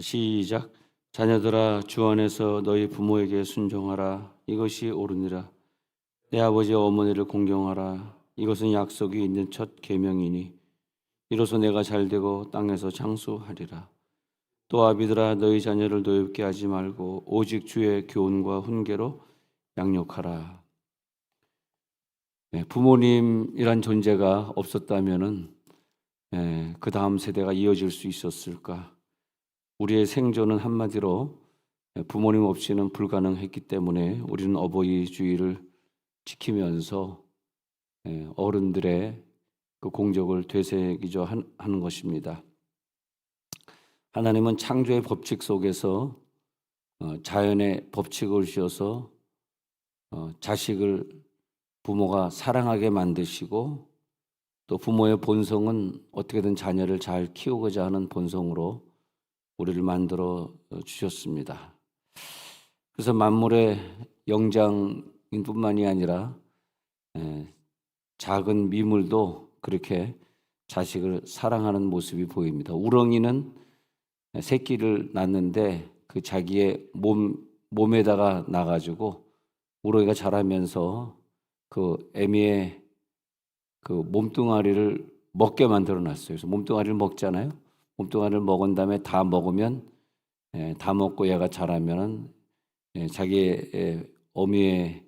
시작. 자녀들아, 주 안에서 너희 부모에게 순종하라. 이것이 옳으니라. 내 아버지와 어머니를 공경하라. 이것은 약속이 있는 첫 계명이니 이로써 내가 잘되고 땅에서 장수하리라. 또 아비들아, 너희 자녀를 노엽게 하지 말고 오직 주의 교훈과 훈계로 양육하라. 부모님이란 존재가 없었다면은 그 다음 세대가 이어질 수 있었을까? 우리의 생존은 한마디로 부모님 없이는 불가능했기 때문에 우리는 어버이주의를 지키면서 어른들의 그 공적을 되새기려 하는 것입니다. 하나님은 창조의 법칙 속에서 자연의 법칙을 씌워서 자식을 부모가 사랑하게 만드시고, 또 부모의 본성은 어떻게든 자녀를 잘 키우고자 하는 본성으로 우리를 만들어 주셨습니다. 그래서 만물의 영장인 뿐만이 아니라 작은 미물도 그렇게 자식을 사랑하는 모습이 보입니다. 우렁이는 새끼를 낳는데 그 자기의 몸에다가 놔가지고 우렁이가 자라면서 그 애미의 그 몸뚱아리를 먹게 만들어 놨어요. 그래서 몸뚱아리를 먹잖아요. 몸뚱아리를 먹은 다음에 다 먹으면 다 먹고 얘가 자라면은 자기의 어미의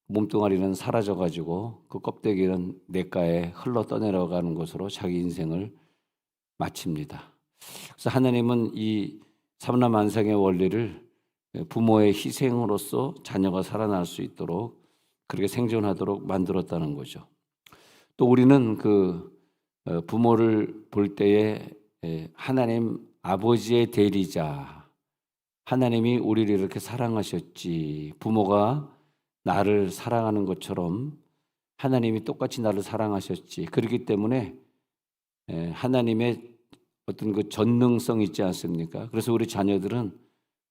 몸뚱아리는 사라져가지고 그 껍데기는 냇가에 흘러 떠내려가는 것으로 자기 인생을 마칩니다. 그래서 하나님은 이 삼라만상의 원리를 부모의 희생으로서 자녀가 살아날 수 있도록 그렇게 생존하도록 만들었다는 거죠. 또 우리는 그 부모를 볼 때에 하나님 아버지의 대리자, 하나님이 우리를 이렇게 사랑하셨지, 부모가 나를 사랑하는 것처럼 하나님이 똑같이 나를 사랑하셨지. 그렇기 때문에 하나님의 어떤 그 전능성 있지 않습니까? 그래서 우리 자녀들은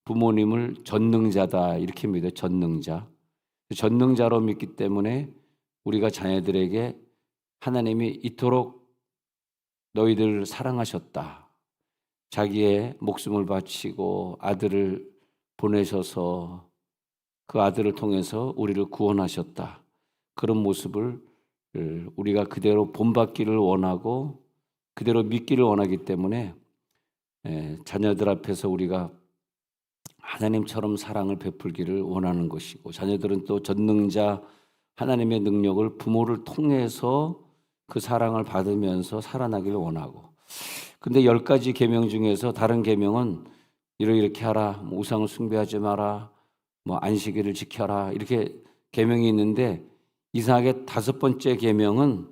부모님을 전능자다 이렇게 믿어요. 전능자. 전능자로 믿기 때문에 우리가 자녀들에게 하나님이 이토록 너희들을 사랑하셨다, 자기의 목숨을 바치고 아들을 보내셔서 그 아들을 통해서 우리를 구원하셨다, 그런 모습을 우리가 그대로 본받기를 원하고 그대로 믿기를 원하기 때문에 자녀들 앞에서 우리가 하나님처럼 사랑을 베풀기를 원하는 것이고, 자녀들은 또 전능자 하나님의 능력을 부모를 통해서 그 사랑을 받으면서 살아나기를 원하고. 근데 10가지 계명 중에서 다른 계명은 이렇게 하라, 뭐 우상을 숭배하지 마라, 뭐 안식일을 지켜라, 이렇게 계명이 있는데 이상하게 5번째 계명은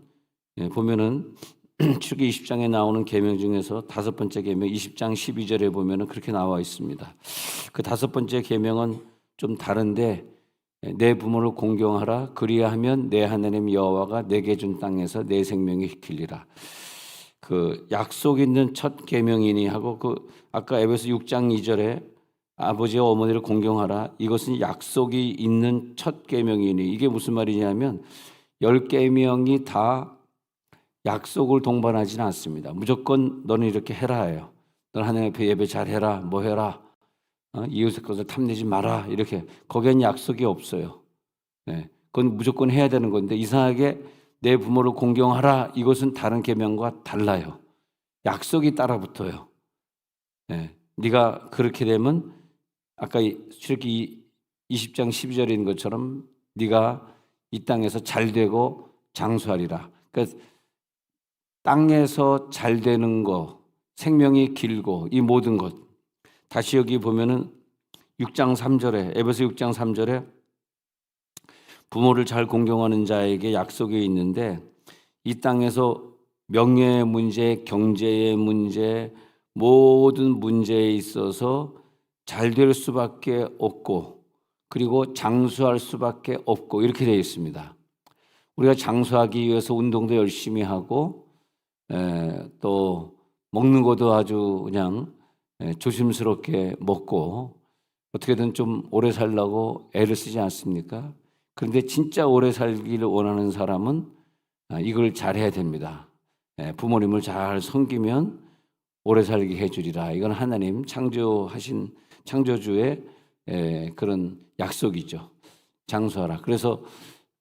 보면은 출애굽기 20장에 나오는 계명 중에서 5번째 계명 20장 12절에 보면은 그렇게 나와 있습니다. 그 5번째 계명은 좀 다른데, 내 부모를 공경하라, 그리하면 내 하나님 여호와가 내게 준 땅에서 내 생명이 지키리라. 그 약속 있는 첫 계명이니 하고, 그 아까 에베소 6장 2절에 아버지와 어머니를 공경하라, 이것은 약속이 있는 첫 계명이니, 이게 무슨 말이냐면 10계명이 다 약속을 동반하지는 않습니다. 무조건 너는 이렇게 해라 해요. 너는 하나님 앞에 예배 잘해라, 뭐 해라, 이웃의 것을 탐내지 마라, 이렇게. 거기엔 약속이 없어요. 그건 무조건 해야 되는 건데, 이상하게 내 부모를 공경하라, 이것은 다른 계명과 달라요. 약속이 따라 붙어요. 네가 그렇게 되면 아까 출애굽기 20장 12절인 것처럼 네가 이 땅에서 잘되고 장수하리라. 그러니까 땅에서 잘되는 거, 생명이 길고 이 모든 것. 다시 여기 보면은 6장 3절에, 에베소 6장 3절에 부모를 잘 공경하는 자에게 약속이 있는데, 이 땅에서 명예의 문제, 경제의 문제, 모든 문제에 있어서 잘 될 수밖에 없고, 그리고 장수할 수밖에 없고, 이렇게 되어 있습니다. 우리가 장수하기 위해서 운동도 열심히 하고 또 먹는 것도 아주 그냥 조심스럽게 먹고 어떻게든 좀 오래 살려고 애를 쓰지 않습니까? 그런데 진짜 오래 살기를 원하는 사람은 이걸 잘해야 됩니다. 부모님을 잘 섬기면 오래 살게 해주리라. 이건 하나님 창조주의 그런 약속이죠. 장수하라. 그래서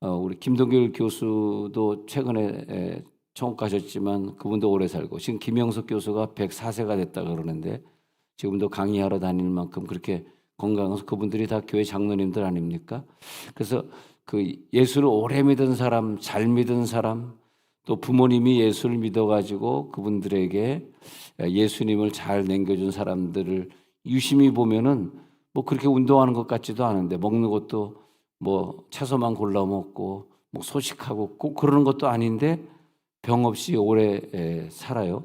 우리 김동길 교수도 최근에 천국 가셨지만 그분도 오래 살고, 지금 김영석 교수가 104세가 됐다 그러는데 지금도 강의하러 다닐 만큼 그렇게 건강해서, 그분들이 다 교회 장로님들 아닙니까? 그래서 그 예수를 오래 믿은 사람, 잘 믿은 사람, 또 부모님이 예수를 믿어가지고 그분들에게 예수님을 잘 남겨준 사람들을 유심히 보면은 뭐 그렇게 운동하는 것 같지도 않은데, 먹는 것도 뭐 채소만 골라 먹고 뭐 소식하고 꼭 그러는 것도 아닌데 병 없이 오래 살아요.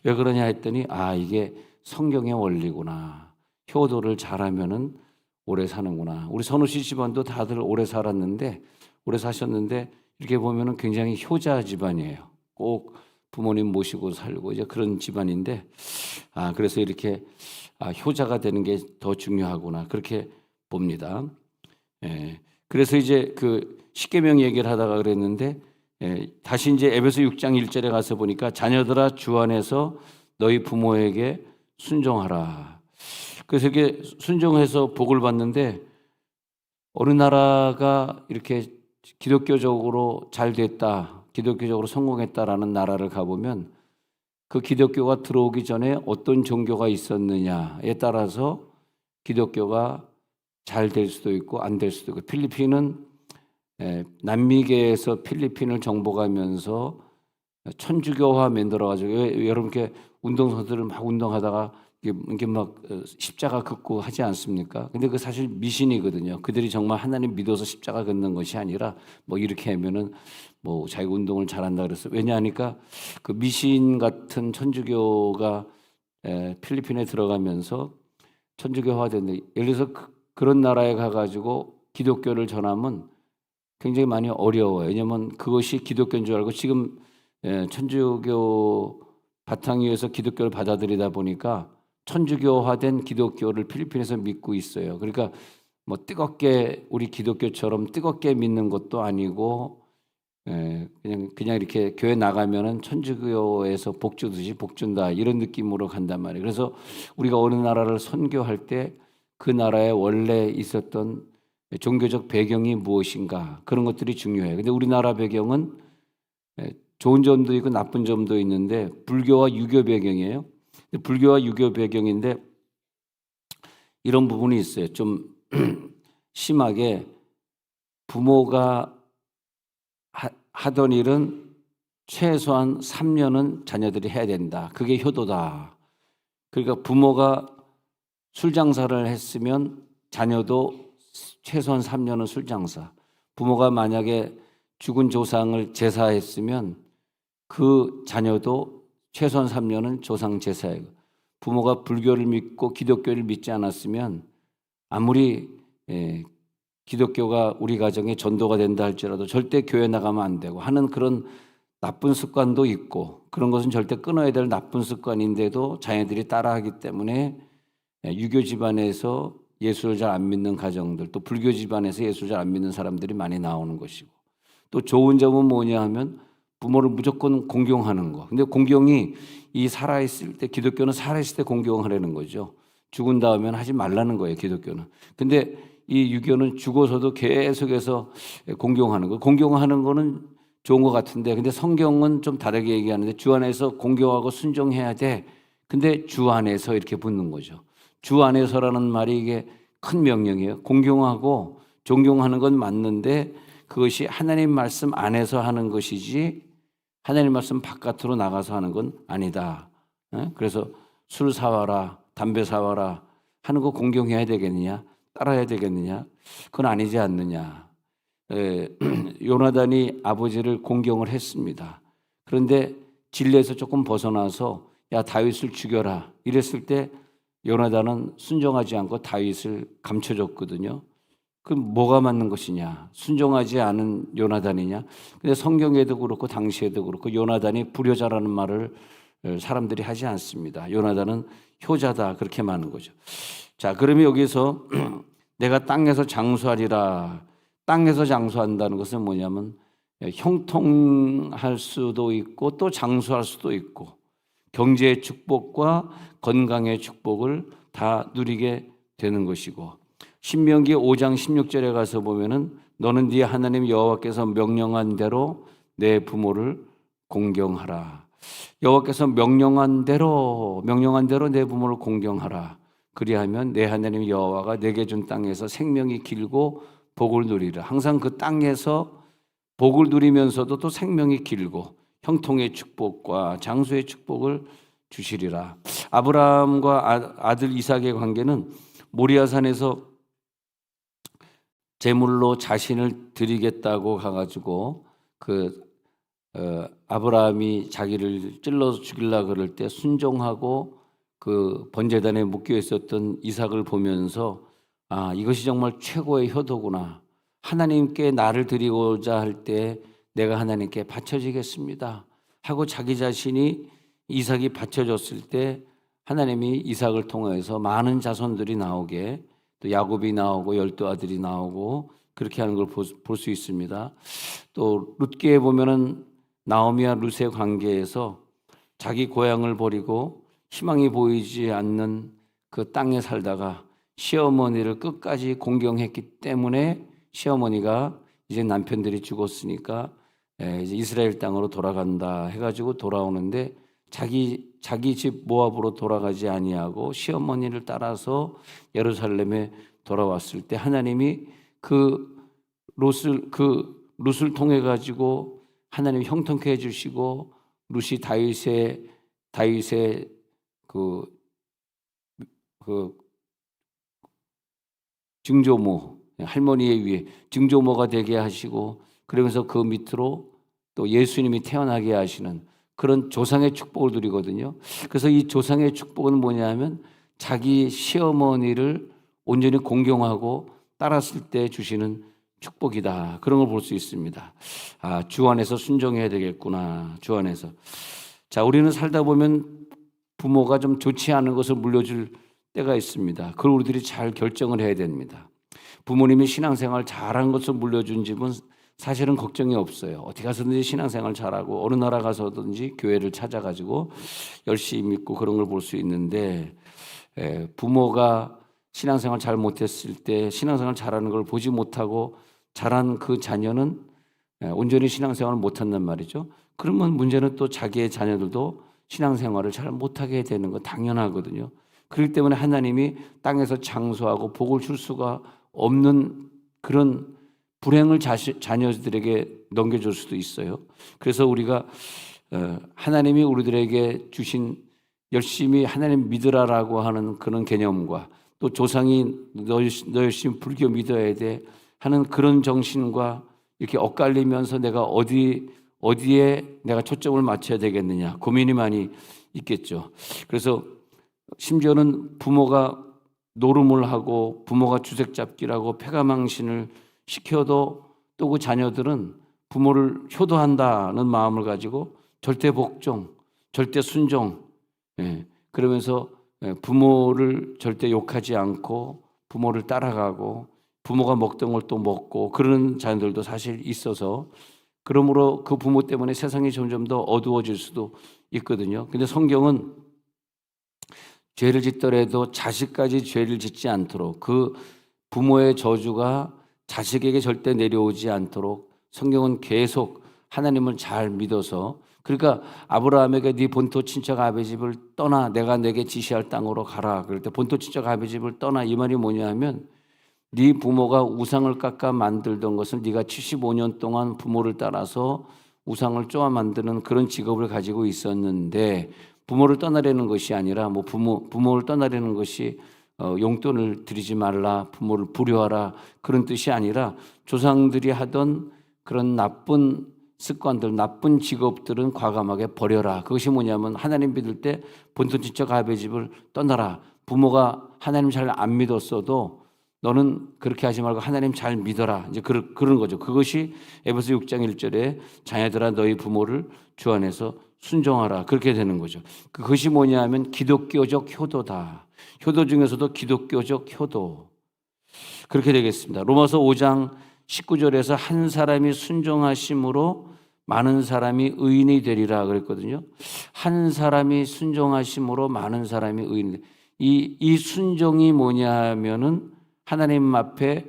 왜 그러냐 했더니 이게 성경의 원리구나. 효도를 잘하면은 오래 사는구나. 우리 선우 씨 집안도 다들 오래 사셨는데 이렇게 보면은 굉장히 효자 집안이에요. 꼭 부모님 모시고 살고 이제 그런 집안인데, 그래서 이렇게 효자가 되는 게 더 중요하구나, 그렇게 봅니다. 그래서 이제 그 십계명 얘기를 하다가 그랬는데, 다시 이제 에베소 6장 1절에 가서 보니까 자녀들아 주 안에서 너희 부모에게 순종하라. 그래서 이게 순종해서 복을 받는데, 어느 나라가 이렇게 기독교적으로 잘 됐다, 기독교적으로 성공했다라는 나라를 가보면 그 기독교가 들어오기 전에 어떤 종교가 있었느냐에 따라서 기독교가 잘 될 수도 있고 안 될 수도 있고, 필리핀은 남미계에서 필리핀을 정복하면서 천주교화 만들어가지고, 여러분께 운동선수들 막 운동하다가 이게 막 십자가 긋고 하지 않습니까? 근데 그 사실 미신이거든요. 그들이 정말 하나님 믿어서 십자가 긋는 것이 아니라 뭐 이렇게 하면은 뭐 자기가 운동을 잘한다 그랬어. 왜냐하니까 그 미신 같은 천주교가 필리핀에 들어가면서 천주교화됐는데, 예를 들어서 그런 나라에 가가지고 기독교를 전하면 굉장히 많이 어려워요. 왜냐하면 그것이 기독교인 줄 알고 지금 천주교 바탕 위에서 기독교를 받아들이다 보니까 천주교화된 기독교를 필리핀에서 믿고 있어요. 그러니까 뭐 뜨겁게 우리 기독교처럼 뜨겁게 믿는 것도 아니고, 그냥 이렇게 교회 나가면은 천주교에서 복 주듯이 복 준다, 이런 느낌으로 간단 말이에요. 그래서 우리가 어느 나라를 선교할 때 그 나라에 원래 있었던 종교적 배경이 무엇인가, 그런 것들이 중요해요. 근데 우리나라 배경은 좋은 점도 있고 나쁜 점도 있는데 불교와 유교 배경이에요. 불교와 유교 배경인데 이런 부분이 있어요. 좀 심하게 부모가 하던 일은 최소한 3년은 자녀들이 해야 된다. 그게 효도다. 그러니까 부모가 술 장사를 했으면 자녀도 최소한 3년은 술 장사. 부모가 만약에 죽은 조상을 제사했으면 그 자녀도 최소한 3년은 조상 제사예요. 부모가 불교를 믿고 기독교를 믿지 않았으면 아무리 기독교가 우리 가정에 전도가 된다 할지라도 절대 교회 나가면 안 되고 하는 그런 나쁜 습관도 있고, 그런 것은 절대 끊어야 될 나쁜 습관인데도 자녀들이 따라하기 때문에 유교 집안에서 예수를 잘 안 믿는 가정들, 또 불교 집안에서 예수를 잘 안 믿는 사람들이 많이 나오는 것이고, 또 좋은 점은 뭐냐 하면 부모를 무조건 공경하는 거. 근데 공경이 이 살아있을 때, 기독교는 살아있을 때 공경하라는 거죠. 죽은 다음에는 하지 말라는 거예요, 기독교는. 근데 이 유교는 죽어서도 계속해서 공경하는 거. 공경하는 거는 좋은 것 같은데, 근데 성경은 좀 다르게 얘기하는데 주 안에서 공경하고 순종해야 돼. 근데 주 안에서 이렇게 붙는 거죠. 주 안에서라는 말이 이게 큰 명령이에요. 공경하고 존경하는 건 맞는데 그것이 하나님 말씀 안에서 하는 것이지 하나님 말씀 바깥으로 나가서 하는 건 아니다. 그래서 술 사와라, 담배 사와라 하는 거 공경해야 되겠느냐, 따라야 되겠느냐? 그건 아니지 않느냐. 요나단이 아버지를 공경을 했습니다. 그런데 진리에서 조금 벗어나서 야 다윗을 죽여라 이랬을 때 요나단은 순종하지 않고 다윗을 감춰줬거든요. 그 뭐가 맞는 것이냐? 순종하지 않은 요나단이냐? 근데 성경에도 그렇고 당시에도 그렇고 요나단이 불효자라는 말을 사람들이 하지 않습니다. 요나단은 효자다, 그렇게 말하는 거죠. 자, 그러면 여기서 내가 땅에서 장수하리라. 땅에서 장수한다는 것은 뭐냐면 형통할 수도 있고 또 장수할 수도 있고, 경제의 축복과 건강의 축복을 다 누리게 되는 것이고, 신명기 5장 16절에 가서 보면은 너는 네 하나님 여호와께서 명령한 대로 내 부모를 공경하라. 여호와께서 명령한 대로 내 부모를 공경하라. 그리하면 내 하나님 여호와가 내게 준 땅에서 생명이 길고 복을 누리라. 항상 그 땅에서 복을 누리면서도 또 생명이 길고 형통의 축복과 장수의 축복을 주시리라. 아브라함과 아들 이삭의 관계는 모리아산에서 제물로 자신을 드리겠다고 가가지고 아브라함이 자기를 찔러 죽이려 그럴 때 순종하고 그 번제단에 묶여 있었던 이삭을 보면서 이것이 정말 최고의 효도구나. 하나님께 나를 드리고자 할 때 내가 하나님께 바쳐지겠습니다 하고 자기 자신이 이삭이 바쳐졌을 때 하나님이 이삭을 통해서 많은 자손들이 나오게, 또 야곱이 나오고 12아들이 나오고 그렇게 하는 걸 볼 수 있습니다. 또 룻기에 보면은 나오미와 룻의 관계에서 자기 고향을 버리고 희망이 보이지 않는 그 땅에 살다가 시어머니를 끝까지 공경했기 때문에 시어머니가 이제 남편들이 죽었으니까 이제 이스라엘 땅으로 돌아간다 해가지고 돌아오는데 자기 집 모압으로 돌아가지 아니하고 시어머니를 따라서 예루살렘에 돌아왔을 때 하나님이 그 룻을 통해 가지고 하나님이 형통케 해주시고 룻이 다윗의 그 증조모 할머니의 위에 증조모가 되게 하시고, 그러면서 그 밑으로 또 예수님이 태어나게 하시는 그런 조상의 축복을 누리거든요. 그래서 이 조상의 축복은 뭐냐면 자기 시어머니를 온전히 공경하고 따랐을 때 주시는 축복이다. 그런 걸 볼 수 있습니다. 주 안에서 순종해야 되겠구나. 주 안에서. 자, 우리는 살다 보면 부모가 좀 좋지 않은 것을 물려줄 때가 있습니다. 그걸 우리들이 잘 결정을 해야 됩니다. 부모님이 신앙생활 잘한 것을 물려준 집은 사실은 걱정이 없어요. 어디 가서든지 신앙생활 잘하고 어느 나라 가서든지 교회를 찾아가지고 열심히 믿고 그런 걸 볼 수 있는데, 부모가 신앙생활 잘 못했을 때 신앙생활 잘하는 걸 보지 못하고 자란 그 자녀는 온전히 신앙생활을 못한단 말이죠. 그러면 문제는 또 자기의 자녀들도 신앙생활을 잘 못하게 되는 거 당연하거든요. 그렇기 때문에 하나님이 땅에서 장수하고 복을 줄 수가 없는 그런 불행을 자녀들에게 넘겨줄 수도 있어요. 그래서 우리가 하나님이 우리들에게 주신 열심히 하나님 믿으라라고 하는 그런 개념과 또 조상이 너 열심히 불교 믿어야 돼 하는 그런 정신과 이렇게 엇갈리면서 내가 어디에 내가 초점을 맞춰야 되겠느냐 고민이 많이 있겠죠. 그래서 심지어는 부모가 노름을 하고 부모가 주색잡기라고 패가망신을 시켜도 또 그 자녀들은 부모를 효도한다는 마음을 가지고 절대 복종, 절대 순종, 그러면서 부모를 절대 욕하지 않고 부모를 따라가고 부모가 먹던 걸 또 먹고 그러는 자녀들도 사실 있어서, 그러므로 그 부모 때문에 세상이 점점 더 어두워질 수도 있거든요. 근데 성경은 죄를 짓더라도 자식까지 죄를 짓지 않도록, 그 부모의 저주가 자식에게 절대 내려오지 않도록 성경은 계속 하나님을 잘 믿어서, 그러니까 아브라함에게 네 본토 친척 아버지 집을 떠나 내가 내게 지시할 땅으로 가라 그럴 때 본토 친척 아버지 집을 떠나 이 말이 뭐냐 하면 네 부모가 우상을 깎아 만들던 것을 네가 75년 동안 부모를 따라서 우상을 쪼아 만드는 그런 직업을 가지고 있었는데, 부모를 떠나려는 것이 아니라 부모를 떠나려는 것이 용돈을 드리지 말라, 부모를 불효하라 그런 뜻이 아니라 조상들이 하던 그런 나쁜 습관들, 나쁜 직업들은 과감하게 버려라. 그것이 뭐냐면 하나님 믿을 때 본토 친척 아버지 집을 떠나라. 부모가 하나님 잘 안 믿었어도 너는 그렇게 하지 말고 하나님 잘 믿어라. 이제 그런 거죠. 그것이 에베소 6장 1절에 자녀들아 너희 부모를 주 안에서 순종하라. 그렇게 되는 거죠. 그것이 뭐냐 하면 기독교적 효도다. 효도 중에서도 기독교적 효도. 그렇게 되겠습니다. 로마서 5장 19절에서 한 사람이 순종하심으로 많은 사람이 의인이 되리라 그랬거든요. 한 사람이 순종하심으로 많은 사람이 의인이 되리라. 이 순종이 뭐냐 하면은 하나님 앞에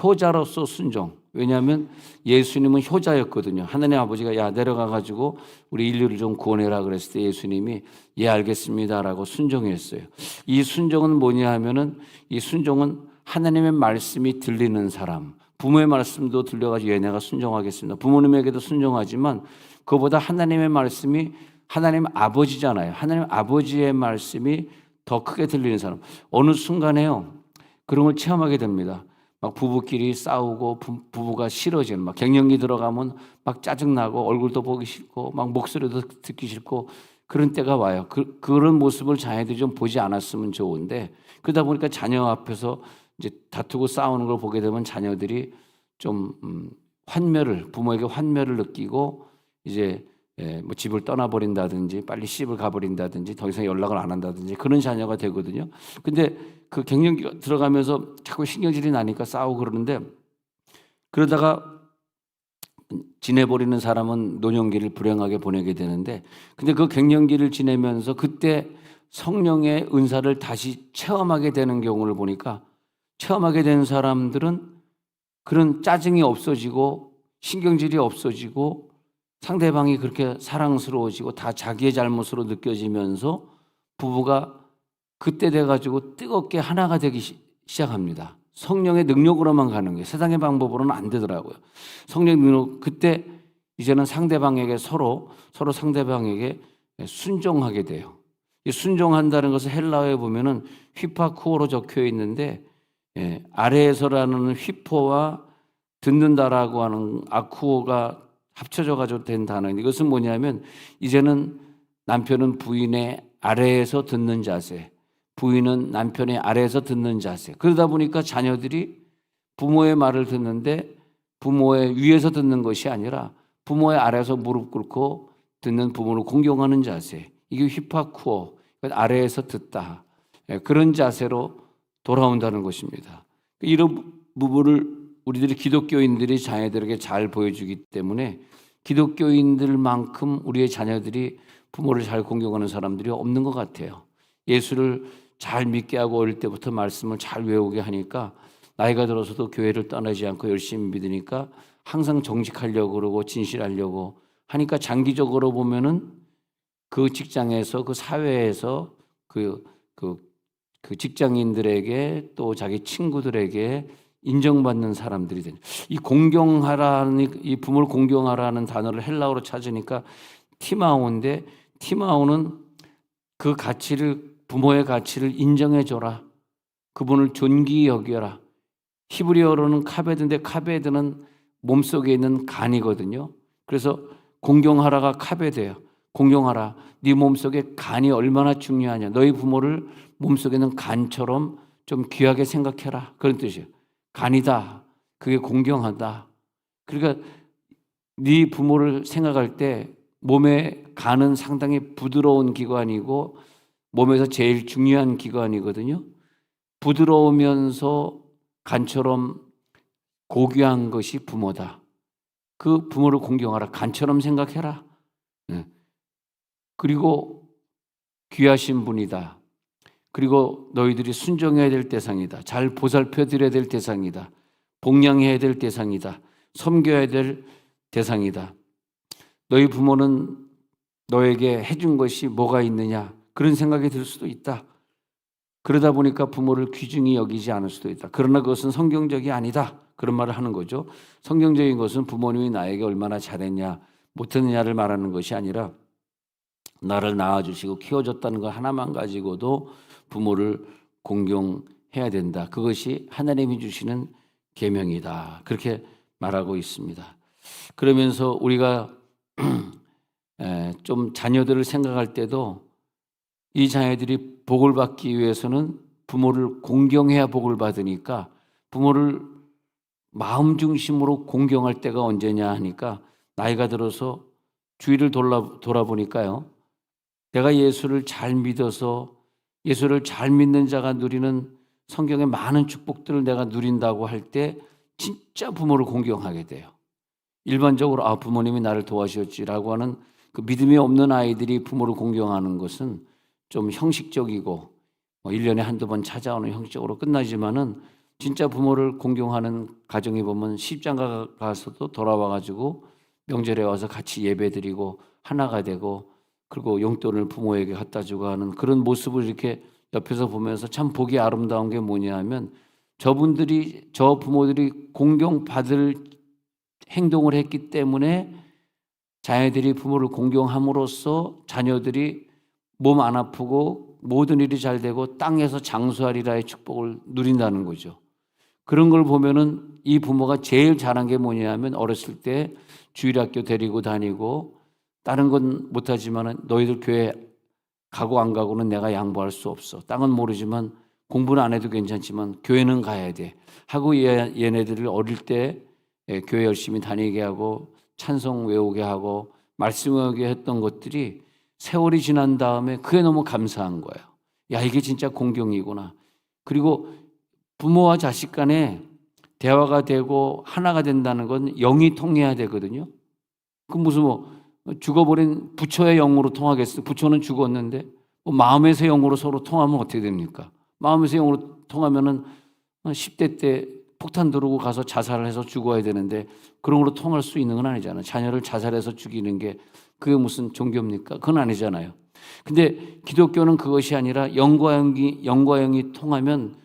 효자로서 순종. 왜냐하면 예수님은 효자였거든요. 하나님 아버지가 야 내려가 가지고 우리 인류를 좀 구원해라 그랬을 때 예수님이 예 알겠습니다라고 순종했어요. 이 순종은 뭐냐 하면은 이 순종은 하나님의 말씀이 들리는 사람, 부모의 말씀도 들려가지고 예 내가 순종하겠습니다. 부모님에게도 순종하지만 그보다 하나님의 말씀이 하나님 아버지잖아요. 하나님 아버지의 말씀이 더 크게 들리는 사람. 어느 순간에요 그런 걸 체험하게 됩니다. 막 부부끼리 싸우고 부부가 싫어지는 막 갱년기 들어가면 막 짜증나고 얼굴도 보기 싫고 막 목소리도 듣기 싫고 그런 때가 와요. 그런 모습을 자녀들이 좀 보지 않았으면 좋은데 그러다 보니까 자녀 앞에서 이제 다투고 싸우는 걸 보게 되면 자녀들이 좀 부모에게 환멸을 느끼고 이제 뭐 집을 떠나버린다든지 빨리 시집을 가버린다든지 더 이상 연락을 안 한다든지 그런 자녀가 되거든요. 근데 그 갱년기가 들어가면서 자꾸 신경질이 나니까 싸우고 그러는데 그러다가 지내버리는 사람은 노년기를 불행하게 보내게 되는데 근데 그 갱년기를 지내면서 그때 성령의 은사를 다시 체험하게 되는 경우를 보니까 체험하게 된 사람들은 그런 짜증이 없어지고 신경질이 없어지고 상대방이 그렇게 사랑스러워지고 다 자기의 잘못으로 느껴지면서 부부가 그때 돼가지고 뜨겁게 하나가 되기 시작합니다. 성령의 능력으로만 가는 거예요. 세상의 방법으로는 안 되더라고요. 성령의 능력, 그때 이제는 상대방에게 서로 상대방에게 순종하게 돼요. 이 순종한다는 것을 헬라어에 보면은 휘파쿠오로 적혀 있는데 아래에서라는 휘포와 듣는다라고 하는 아쿠오가 합쳐져 가지고 된 단어인데 이것은 뭐냐면 이제는 남편은 부인의 아래에서 듣는 자세, 부인은 남편의 아래에서 듣는 자세. 그러다 보니까 자녀들이 부모의 말을 듣는데 부모의 위에서 듣는 것이 아니라 부모의 아래에서 무릎 꿇고 듣는 부모를 공경하는 자세. 이게 휘파쿠오, 아래에서 듣다. 그런 자세로 돌아온다는 것입니다. 이런 부분을 우리들이 기독교인들이 자녀들에게 잘 보여주기 때문에 기독교인들만큼 우리의 자녀들이 부모를 잘 공경하는 사람들이 없는 것 같아요. 예수를 잘 믿게 하고 어릴 때부터 말씀을 잘 외우게 하니까 나이가 들어서도 교회를 떠나지 않고 열심히 믿으니까 항상 정직하려고 그러고 진실하려고 하니까 장기적으로 보면은 그 직장에서 그 사회에서 그 직장인들에게 또 자기 친구들에게 인정받는 사람들이 되는 이 공경하라는 이 부모를 공경하라는 단어를 헬라어로 찾으니까 티마오인데 티마오는 그 가치를 부모의 가치를 인정해 줘라. 그분을 존귀히 여겨라. 히브리어로는 카베드인데 카베드는 몸속에 있는 간이거든요. 그래서 공경하라가 카베드예요. 공경하라. 네 몸속에 간이 얼마나 중요하냐. 너희 부모를 몸속에 있는 간처럼 좀 귀하게 생각해라. 그런 뜻이에요. 간이다. 그게 공경하다. 그러니까 네 부모를 생각할 때 몸의 간은 상당히 부드러운 기관이고 몸에서 제일 중요한 기관이거든요. 부드러우면서 간처럼 고귀한 것이 부모다. 그 부모를 공경하라. 간처럼 생각해라. 그리고 귀하신 분이다. 그리고 너희들이 순종해야 될 대상이다. 잘 보살펴 드려야 될 대상이다. 복양해야 될 대상이다. 섬겨야 될 대상이다. 너희 부모는 너에게 해준 것이 뭐가 있느냐? 그런 생각이 들 수도 있다. 그러다 보니까 부모를 귀중히 여기지 않을 수도 있다. 그러나 그것은 성경적이 아니다. 그런 말을 하는 거죠. 성경적인 것은 부모님이 나에게 얼마나 잘했냐, 못했느냐를 말하는 것이 아니라 나를 낳아주시고 키워줬다는 것 하나만 가지고도 부모를 공경해야 된다. 그것이 하나님이 주시는 계명이다. 그렇게 말하고 있습니다. 그러면서 우리가 좀 자녀들을 생각할 때도 이 자녀들이 복을 받기 위해서는 부모를 공경해야 복을 받으니까 부모를 마음 중심으로 공경할 때가 언제냐 하니까 나이가 들어서 주위를 돌아보니까요. 내가 예수를 잘 믿어서 예수를 잘 믿는 자가 누리는 성경의 많은 축복들을 내가 누린다고 할 때 진짜 부모를 공경하게 돼요. 일반적으로 부모님이 나를 도와주었지라고 하는 그 믿음이 없는 아이들이 부모를 공경하는 것은 좀 형식적이고 1년에 한두 번 찾아오는 형식적으로 끝나지만은 진짜 부모를 공경하는 가정에 보면 시집장가 가서도 돌아와 가지고 명절에 와서 같이 예배드리고 하나가 되고 그리고 용돈을 부모에게 갖다 주고 하는 그런 모습을 이렇게 옆에서 보면서 참 보기 아름다운 게 뭐냐 하면 저 부모들이 공경받을 행동을 했기 때문에 자녀들이 부모를 공경함으로써 자녀들이 몸 안 아프고 모든 일이 잘 되고 땅에서 장수하리라의 축복을 누린다는 거죠. 그런 걸 보면은 이 부모가 제일 잘한 게 뭐냐면 어렸을 때 주일학교 데리고 다니고 다른 건 못하지만은 너희들 교회 가고 안 가고는 내가 양보할 수 없어. 땅은 모르지만 공부는 안 해도 괜찮지만 교회는 가야 돼. 하고 얘네들을 어릴 때 교회 열심히 다니게 하고 찬송 외우게 하고 말씀 외우게 했던 것들이 세월이 지난 다음에 그게 너무 감사한 거예요. 야, 이게 진짜 공경이구나. 그리고 부모와 자식 간에 대화가 되고 하나가 된다는 건 영이 통해야 되거든요. 그 무슨 죽어버린 부처의 영으로 통하겠어요? 부처는 죽었는데 마음에서 영으로 서로 통하면 어떻게 됩니까? 마음에서 영으로 통하면은 10대 때 폭탄 들고 가서 자살을 해서 죽어야 되는데 그런 걸로 통할 수 있는 건 아니잖아요. 자녀를 자살해서 죽이는 게 그게 무슨 종교입니까? 그건 아니잖아요. 근데 기독교는 그것이 아니라 영과 영이 통하면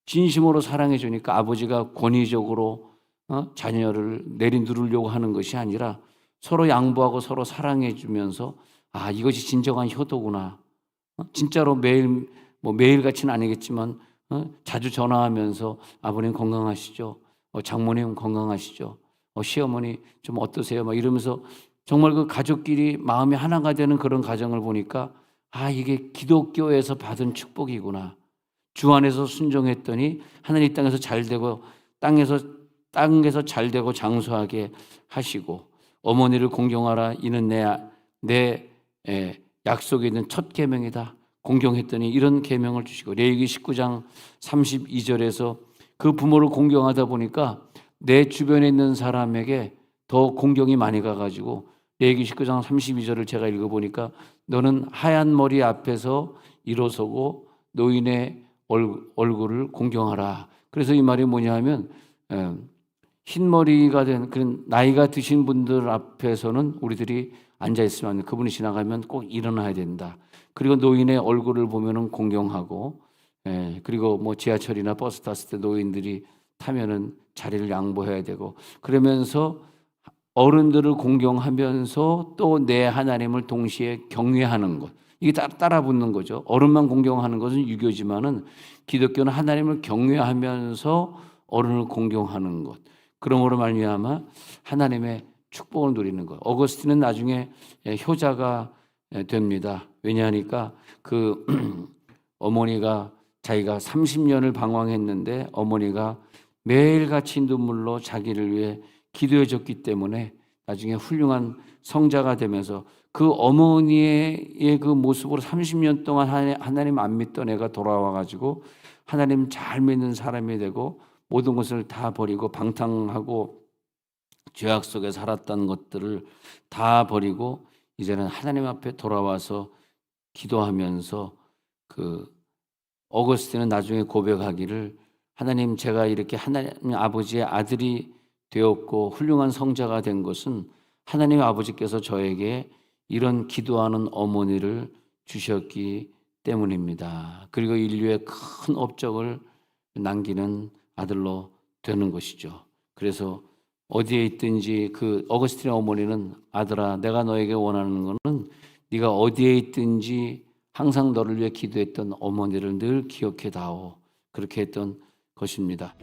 진심으로 사랑해 주니까 아버지가 권위적으로 자녀를 내리누르려고 하는 것이 아니라 서로 양보하고 서로 사랑해 주면서 이것이 진정한 효도구나. 진짜로 매일같이는 아니겠지만 자주 전화하면서 아버님 건강하시죠? 장모님 건강하시죠? 시어머니 좀 어떠세요? 막 이러면서 정말 그 가족끼리 마음이 하나가 되는 그런 가정을 보니까 이게 기독교에서 받은 축복이구나. 주 안에서 순종했더니 하나님 땅에서 잘 되고 땅에서 잘 되고 장수하게 하시고 어머니를 공경하라 이는 내 약속에 있는 첫 계명이다. 공경했더니 이런 계명을 주시고 레위기 19장 32절에서 그 부모를 공경하다 보니까 내 주변에 있는 사람에게 더 공경이 많이 가가지고 레위기 19장 32절을 제가 읽어보니까 너는 하얀 머리 앞에서 일어서고 노인의 얼굴을 공경하라. 그래서 이 말이 뭐냐면 흰머리가 된 그런 나이가 드신 분들 앞에서는 우리들이 앉아있으면 그분이 지나가면 꼭 일어나야 된다. 그리고 노인의 얼굴을 보면은 공경하고 그리고 지하철이나 버스 탔을 때 노인들이 타면은 자리를 양보해야 되고 그러면서 어른들을 공경하면서 또 내 하나님을 동시에 경외하는 것. 이게 따라 붙는 거죠. 어른만 공경하는 것은 유교지만은 기독교는 하나님을 경외하면서 어른을 공경하는 것. 그러므로 말미암아 하나님의 축복을 누리는 것. 어거스틴은 나중에 효자가 됩니다. 왜냐하니까 그 어머니가 자기가 30년을 방황했는데 어머니가 매일같이 눈물로 자기를 위해 기도해 줬기 때문에 나중에 훌륭한 성자가 되면서 그 어머니의 그 모습으로 30년 동안 하나님 안 믿던 애가 돌아와 가지고 하나님 잘 믿는 사람이 되고 모든 것을 다 버리고 방탕하고 죄악 속에 살았던 것들을 다 버리고 이제는 하나님 앞에 돌아와서 기도하면서 그 어거스틴은 나중에 고백하기를 하나님 제가 이렇게 하나님 아버지의 아들이 되었고 훌륭한 성자가 된 것은 하나님 아버지께서 저에게 이런 기도하는 어머니를 주셨기 때문입니다. 그리고 인류의 큰 업적을 남기는 아들로 되는 것이죠. 그래서 어디에 있든지 그 어거스틴의 어머니는 아들아 내가 너에게 원하는 것은 네가 어디에 있든지 항상 너를 위해 기도했던 어머니를 늘 기억해 다오. 그렇게 했던 것입니다.